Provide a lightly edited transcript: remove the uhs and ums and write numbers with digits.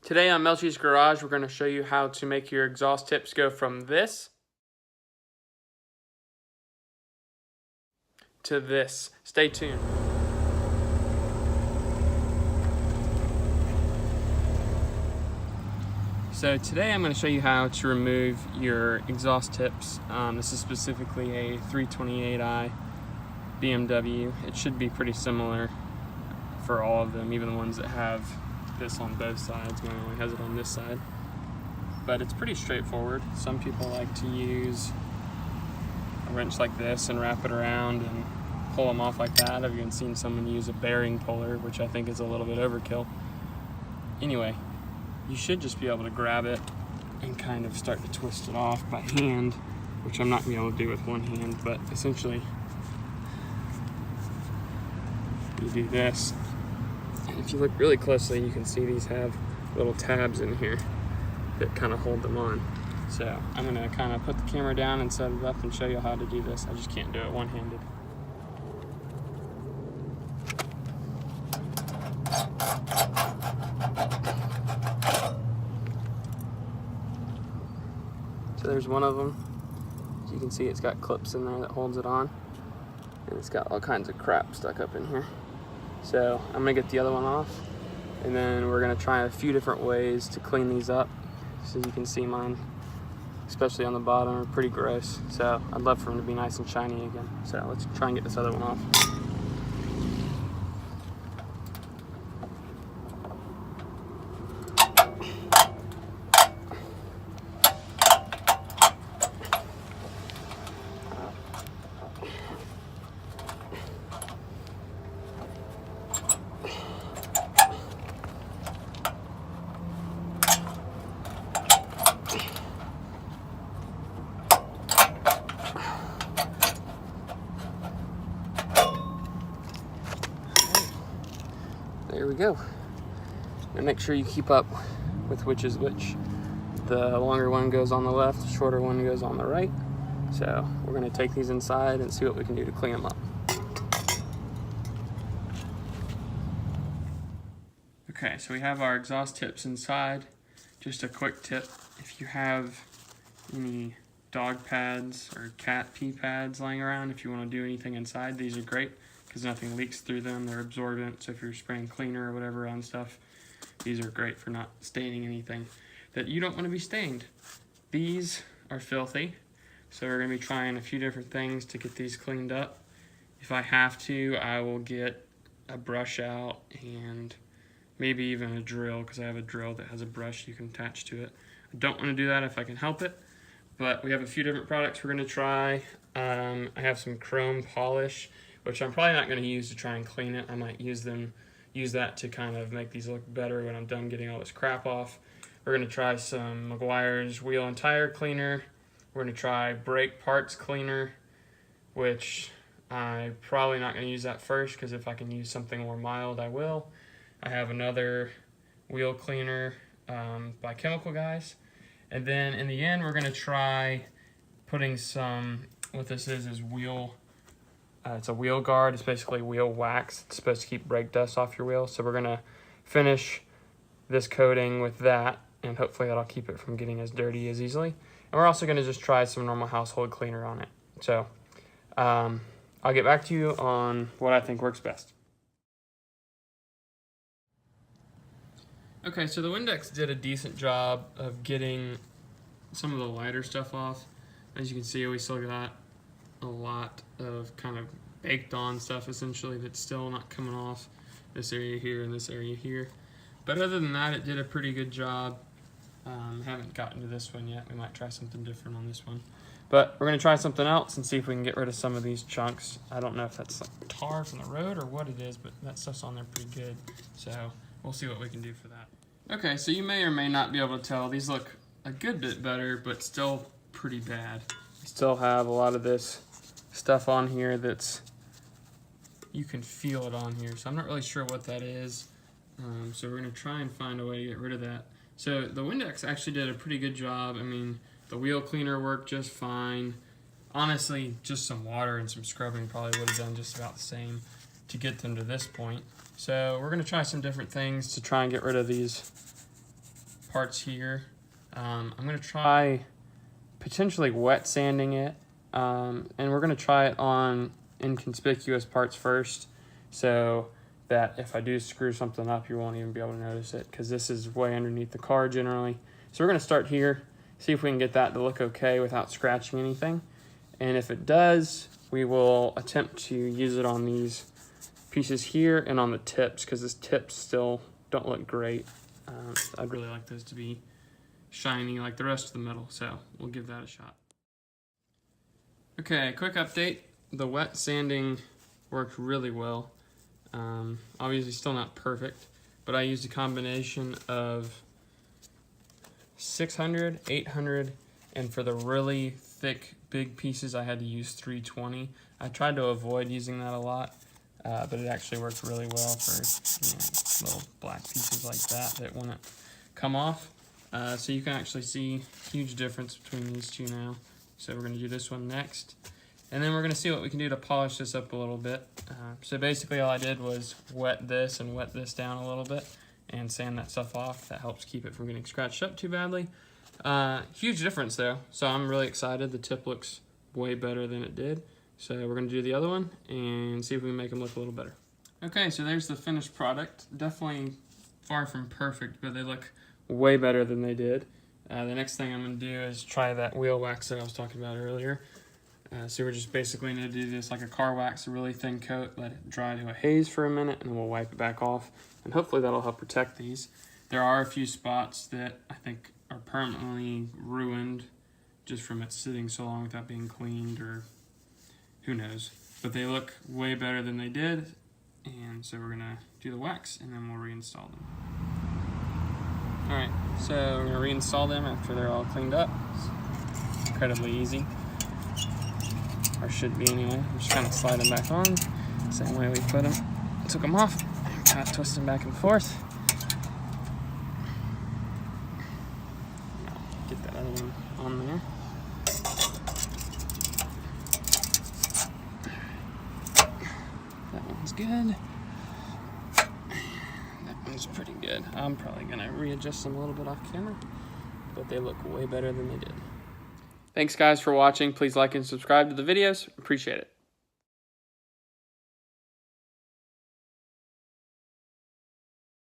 Today on Melchi's Garage, we're going to show you how to make your exhaust tips go from this to this. Stay tuned. So today I'm going to show you how to remove your exhaust tips. This is specifically a 328i BMW. It should be pretty similar for all of them, even the ones that have this on both sides. Mine only has it on this side. But it's pretty straightforward. Some people like to use a wrench like this and wrap it around and pull them off like that. I've even seen someone use a bearing puller, which I think is a little bit overkill. Anyway, you should just be able to grab it and kind of start to twist it off by hand, which I'm not going to be able to do with one hand, but essentially you do this. And if you look really closely, you can see these have little tabs in here that kind of hold them on. So I'm going to kind of put the camera down and set it up and show you how to do this. I just can't do it one-handed. So there's one of them. As you can see, it's got clips in there that holds it on. And it's got all kinds of crap stuck up in here. So I'm gonna get the other one off, and then we're gonna try a few different ways to clean these up. So you can see mine, especially on the bottom, are pretty gross. So I'd love for them to be nice and shiny again. So let's try and get this other one off. There we go. And make sure you keep up with which is which. The longer one goes on the left, the shorter one goes on the right. So we're gonna take these inside and see what we can do to clean them up. Okay, so we have our exhaust tips inside. Just a quick tip, if you have any dog pads or cat pee pads lying around, if you want to do anything inside, these are great because nothing leaks through them. They're absorbent, so if you're spraying cleaner or whatever on stuff, these are great for not staining anything that you don't want to be stained. These are filthy, so we're going to be trying a few different things to get these cleaned up. If I have to, I will get a brush out and maybe even a drill, because I have a drill that has a brush you can attach to it. I don't want to do that if I can help it, but we have a few different products we're going to try. I have some chrome polish, which I'm probably not going to use to try and clean it. I might use that to kind of make these look better when I'm done getting all this crap off. We're going to try some Meguiar's wheel and tire cleaner. We're going to try brake parts cleaner, which I'm probably not going to use that first, because if I can use something more mild, I will. I have another wheel cleaner by Chemical Guys. And then in the end, we're going to try putting some, what this is wheel, it's a wheel guard. It's basically wheel wax. It's supposed to keep brake dust off your wheel. So we're going to finish this coating with that, and hopefully that'll keep it from getting as dirty as easily. And we're also going to just try some normal household cleaner on it. So I'll get back to you on what I think works best. Okay, so the Windex did a decent job of getting some of the lighter stuff off. As you can see, we still got a lot of kind of baked on stuff essentially that's still not coming off. This area here and this area here. But other than that, it did a pretty good job. Haven't gotten to this one yet. We might try something different on this one. But we're going to try something else and see if we can get rid of some of these chunks. I don't know if that's like tar from the road or what it is, but that stuff's on there pretty good. So we'll see what we can do for that. Okay, so you may or may not be able to tell. These look a good bit better, but still pretty bad. We still have a lot of this stuff on here that's, you can feel it on here. So I'm not really sure what that is. So we're going to try and find a way to get rid of that. So the Windex actually did a pretty good job. I mean, the wheel cleaner worked just fine. Honestly, just some water and some scrubbing probably would have done just about the same to get them to this point. So we're going to try some different things to try and get rid of these parts here. I'm gonna try potentially wet sanding it, and we're gonna try it on inconspicuous parts first, so that if I do screw something up, you won't even be able to notice it, because this is way underneath the car generally. So we're gonna start here, see if we can get that to look okay without scratching anything. And if it does, we will attempt to use it on these pieces here and on the tips, because these tips still don't look great. I'd really like those to be shiny like the rest of the metal, so we'll give that a shot. Okay, quick update. The wet sanding worked really well. Obviously still not perfect, but I used a combination of 600, 800, and for the really thick, big pieces, I had to use 320. I tried to avoid using that a lot, but it actually worked really well for little black pieces like that wouldn't come off. So you can actually see huge difference between these two now. So we're going to do this one next. And then we're going to see what we can do to polish this up a little bit. So basically all I did was wet this and wet this down a little bit and sand that stuff off. That helps keep it from getting scratched up too badly. Huge difference though. So I'm really excited. The tip looks way better than it did. So we're going to do the other one and see if we can make them look a little better. Okay, so there's the finished product. Definitely far from perfect, but they look way better than they did. The next thing I'm going to do is try that wheel wax that I was talking about earlier. So we're just basically going to do this like a car wax, a really thin coat, let it dry to a haze for a minute, and then we'll wipe it back off. And hopefully that'll help protect these. There are a few spots that I think are permanently ruined just from it sitting so long without being cleaned, or who knows. But they look way better than they did, and so we're going to do the wax, and then we'll reinstall them. Alright, so we're going to reinstall them after they're all cleaned up. It's incredibly easy. Or should be anyway. Just kind of slide them back on, same way we put them. Took them off, and kind of twist them back and forth. Get that other one on there. That one's good. That one's pretty good. I'm probably gonna readjust them a little bit off camera, but they look way better than they did. Thanks guys for watching. Please like and subscribe to the videos. Appreciate it.